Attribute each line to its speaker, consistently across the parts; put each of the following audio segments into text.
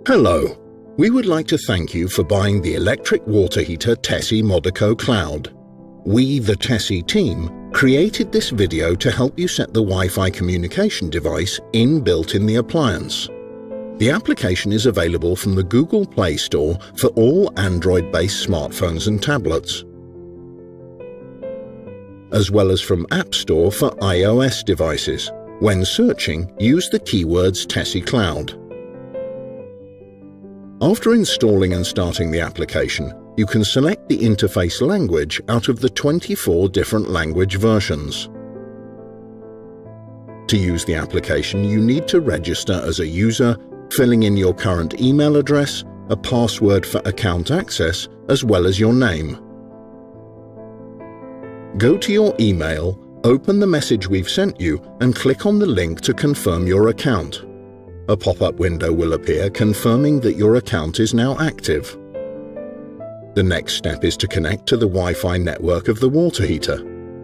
Speaker 1: Hello. We would like to thank you for buying the electric water heater Tesy Modeco Cloud. We, the Tesy team, created this video to help you set the Wi-Fi communication device inbuilt in the appliance. The application is available from the Google Play Store for all Android-based smartphones and tablets, as well as from App Store for iOS devices. When searching, use the keywords Tesy Cloud. After installing and starting the application, you can select the interface language out of the 24 different language versions. To use the application, you need to register as a user, filling in your current email address, a password for account access, as well as your name. Go to your email, open the message we've sent you, and click on the link to confirm your account. A pop-up window will appear confirming that your account is now active. The next step is to connect to the Wi-Fi network of the water heater.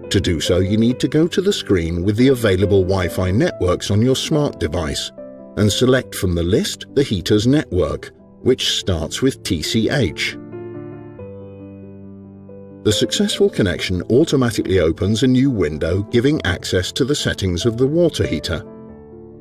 Speaker 1: To do so, you need to go to the screen with the available Wi-Fi networks on your smart device and select from the list the heater's network, which starts with TCH. The successful connection automatically opens a new window giving access to the settings of the water heater.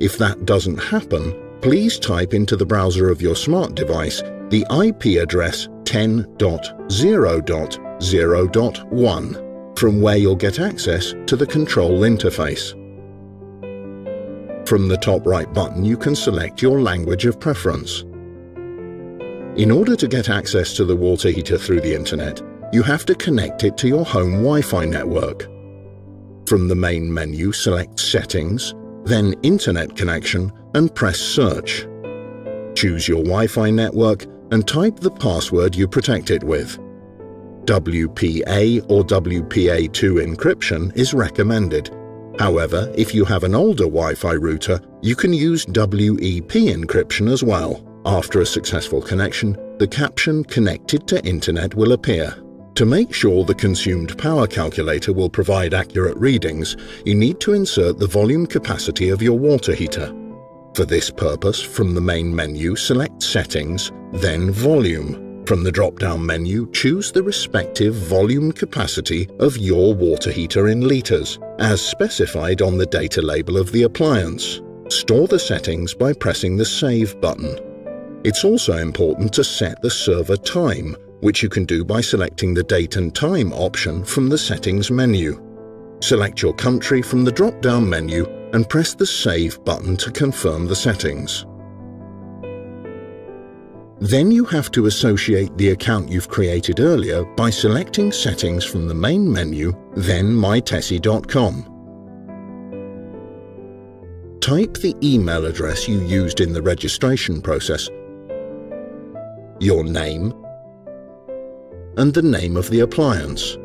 Speaker 1: If that doesn't happen, please type into the browser of your smart device the IP address 10.0.0.1, from where you'll get access to the control interface. From the top right button, you can select your language of preference. In order to get access to the water heater through the internet, you have to connect it to your home Wi-Fi network. From the main menu, select Settings, then Internet Connection, and press Search. Choose your Wi-Fi network and type the password you protect it with. WPA or WPA2 encryption is recommended. However, if you have an older Wi-Fi router, you can use WEP encryption as well. After a successful connection, the caption "Connected to Internet" will appear. To make sure the consumed power calculator will provide accurate readings, you need to insert the volume capacity of your water heater. For this purpose, from the main menu, select Settings, then Volume. From the drop-down menu, choose the respective volume capacity of your water heater in liters, as specified on the data label of the appliance. Store the settings by pressing the Save button. It's also important to set the server time, which you can do by selecting the Date and Time option from the Settings menu. Select your country from the drop-down menu and press the Save button to confirm the settings. Then you have to associate the account you've created earlier by selecting Settings from the main menu, then mytesy.com. Type the email address you used in the registration process, your name, and the name of the appliance.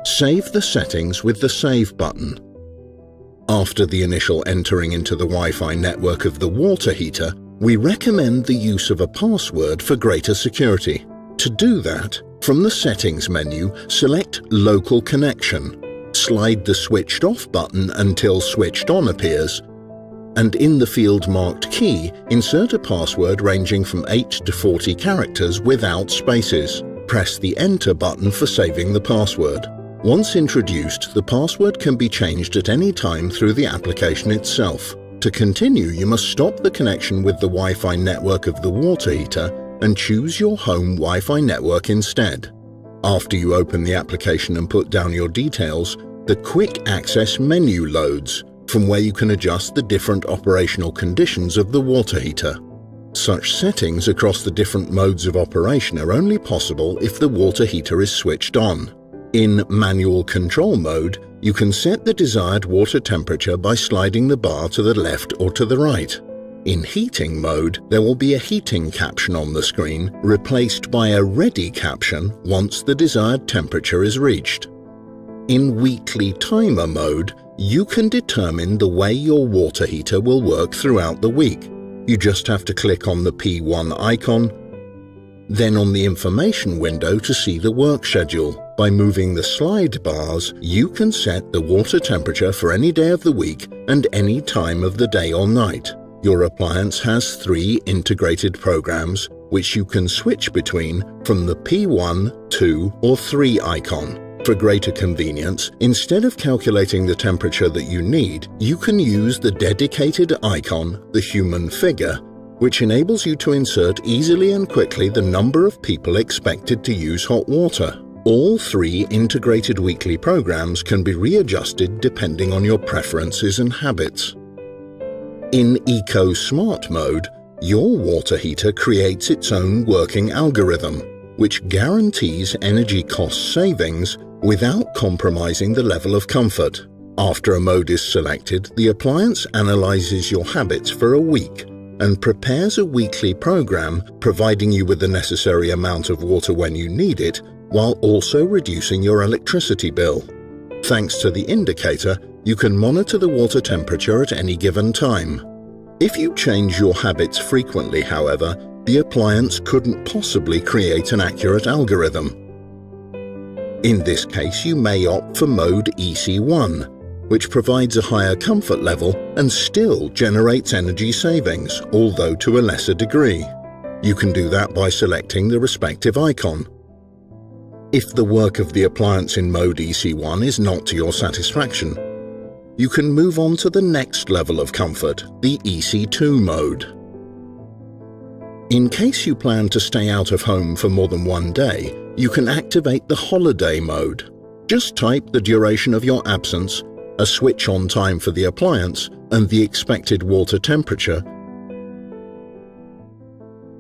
Speaker 1: Save the settings with the Save button. After the initial entering into the Wi-Fi network of the water heater, we recommend the use of a password for greater security. To do that, from the Settings menu, select Local Connection. Slide the Switched Off button until Switched On appears, and in the field marked Key, insert a password ranging from 8 to 40 characters without spaces. Press the Enter button for saving the password. Once introduced, the password can be changed at any time through the application itself. To continue, you must stop the connection with the Wi-Fi network of the water heater and choose your home Wi-Fi network instead. After you open the application and put down your details, the Quick Access menu loads, from where you can adjust the different operational conditions of the water heater. Such settings across the different modes of operation are only possible if the water heater is switched on. In manual control mode, you can set the desired water temperature by sliding the bar to the left or to the right. In heating mode, there will be a heating caption on the screen, replaced by a ready caption once the desired temperature is reached. In weekly timer mode, you can determine the way your water heater will work throughout the week. You just have to click on the P1 icon, Then on the information window to see the work schedule. By moving the slide bars, you can set the water temperature for any day of the week and any time of the day or night. Your appliance has 3 integrated programs, which you can switch between from the P1, 2 or 3 icon. For greater convenience, instead of calculating the temperature that you need, you can use the dedicated icon, the human figure, which enables you to insert easily and quickly the number of people expected to use hot water. All 3 integrated weekly programs can be readjusted depending on your preferences and habits. In Eco Smart mode, your water heater creates its own working algorithm, which guarantees energy cost savings without compromising the level of comfort. After a mode is selected, the appliance analyzes your habits for a week and prepares a weekly program, providing you with the necessary amount of water when you need it, while also reducing your electricity bill. Thanks to the indicator, you can monitor the water temperature at any given time. If you change your habits frequently, however, the appliance couldn't possibly create an accurate algorithm. In this case, you may opt for mode EC1, which provides a higher comfort level and still generates energy savings, although to a lesser degree. You can do that by selecting the respective icon. If the work of the appliance in mode EC1 is not to your satisfaction, you can move on to the next level of comfort, the EC2 mode. In case you plan to stay out of home for more than one day, you can activate the holiday mode. Just type the duration of your absence, a switch-on time for the appliance, and the expected water temperature.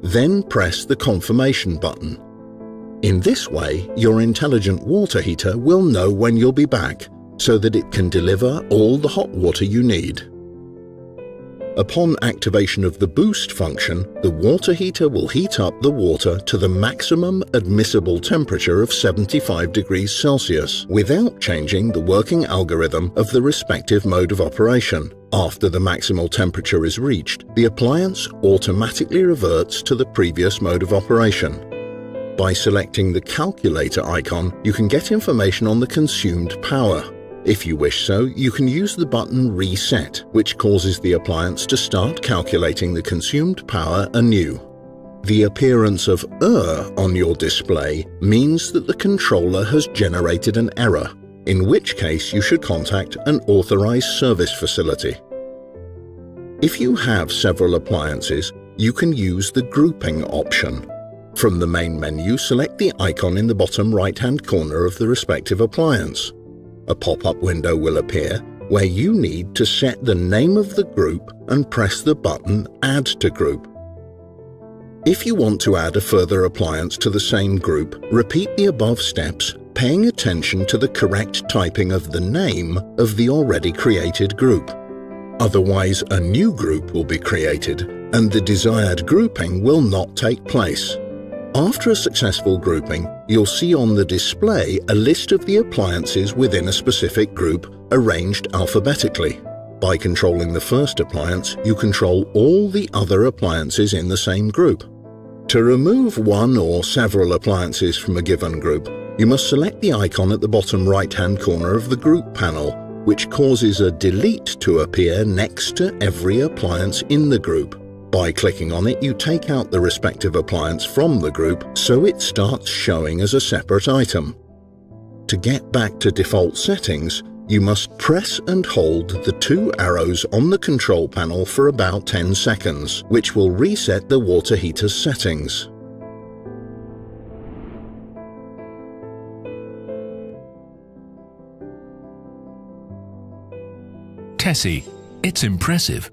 Speaker 1: Then press the confirmation button. In this way, your intelligent water heater will know when you'll be back, so that it can deliver all the hot water you need. Upon activation of the boost function, the water heater will heat up the water to the maximum admissible temperature of 75 degrees Celsius without changing the working algorithm of the respective mode of operation. After the maximal temperature is reached, the appliance automatically reverts to the previous mode of operation. By selecting the calculator icon, you can get information on the consumed power. If you wish so, you can use the button Reset, which causes the appliance to start calculating the consumed power anew. The appearance of on your display means that the controller has generated an error, in which case you should contact an authorized service facility. If you have several appliances, you can use the grouping option. From the main menu, select the icon in the bottom right-hand corner of the respective appliance. A pop-up window will appear where you need to set the name of the group and press the button Add to Group. If you want to add a further appliance to the same group, repeat the above steps, paying attention to the correct typing of the name of the already created group. Otherwise, a new group will be created and the desired grouping will not take place. After a successful grouping, you'll see on the display a list of the appliances within a specific group arranged alphabetically. By controlling the first appliance, you control all the other appliances in the same group. To remove one or several appliances from a given group, you must select the icon at the bottom right-hand corner of the group panel, which causes a delete to appear next to every appliance in the group. By clicking on it, you take out the respective appliance from the group so it starts showing as a separate item. To get back to default settings, you must press and hold the 2 arrows on the control panel for about 10 seconds, which will reset the water heater's settings.
Speaker 2: Tesy, it's impressive.